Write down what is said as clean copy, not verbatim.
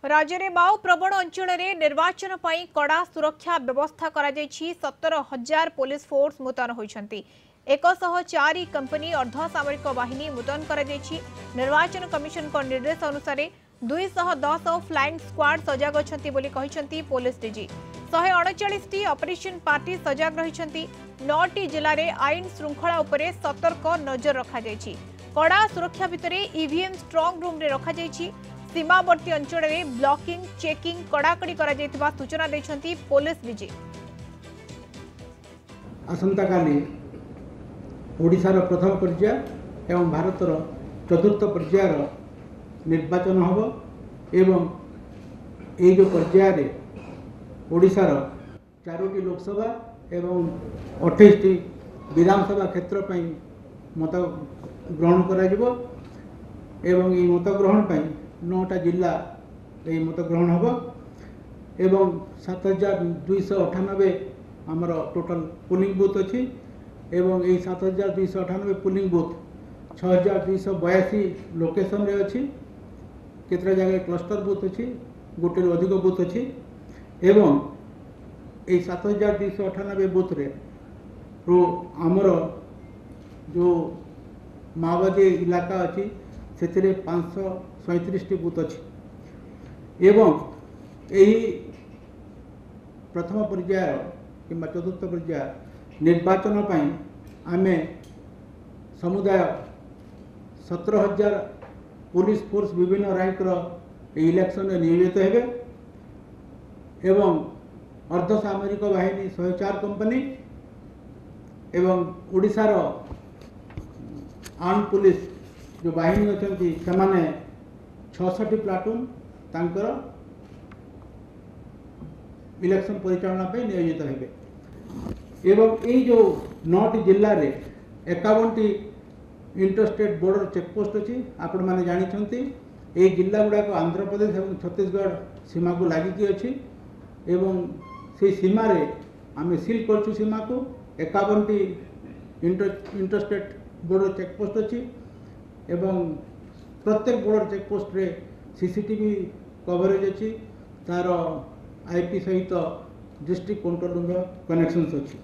राज्य में माओ प्रवण अंचल में निर्वाचन पर कड़ा सुरक्षा व्यवस्था करा 17,000 पुलिस फोर्स मुतयन होती 104 कंपनी अर्धसामरिक बाहिनी मुतयन कर निर्वाचन कमिशन को निर्देश अनुसार 210 फ्लाइंग स्क्वाड सजग अच्छा पुलिस डीजी 139 ऑपरेशन पार्टी सजग रही 9टी जिले में आईन श्रृंखला उपरे सतर्क नजर रखा कड़ा सुरक्षा भितर ईवीएम स्ट्रांग रूम रे रखा सीमावर्ती अंचल में ब्लॉकिंग चेकिंग कड़ाकड़ी करा सूचना देछंती पुलिस डीजी। आसंता काली ओडिशार प्रथम पर्याय एवं भारतर चतुर्थ पर्यायर निर्वाचन होब एवं ये जो पर्याय ओडिशार 4टी लोकसभा एवं 28टी विधानसभा क्षेत्र पर मत ग्रहण करा एवं ये मत ग्रहण पर 9टा जिला ये मत ग्रहण होब एवं 7,298 आमर टोटल पोलिंग बूथ अच्छी एवं ये 7,298 पोलिंग बूथ 6,282 लोकेशन रे अच्छी केतरा जगह क्लस्टर बूथ अच्छी गोटे अधिक बूथ अच्छी एवं ये 7,298 बूथ रे आमर जो माओवादी इलाका अच्छी से 537 बूथ अच्छी एवं यही प्रथम पर्याय कि चतुर्थ पर्याय निर्वाचन आमे समुदाय 17,000 पुलिस फोर्स विभिन्न रैंकर इलेक्शन नियोजित हेबे एवं अर्धसामरिक बाहिनी 104 कंपनी एवं ओडिशार आर्म पुलिस जो बाहिनी अच्छी से 66 प्लाटून तांकर इलेक्शन परिचालना पे नियोजित हेबे एवं ये जो 9टी जिले में 51टी इंटरस्टेट बॉर्डर चेकपोस्ट अच्छी आपण मैंने जानते ये जिला गुड़ाक आंध्र प्रदेश और छत्तीसगढ़ सीमा को लगिकी अच्छी एवं से सीमा रे आमे सील करछु सीमा को 51टी इंटरस्टेट बॉर्डर चेकपोस्ट अच्छी एवं प्रत्येक बॉर्डर चेकपोस्ट रे सीसीटीवी कवरेज अच्छी तार आईपी सहित डिस्ट्रिक्ट कंट्रोल रूम कनेक्शंस अच्छी।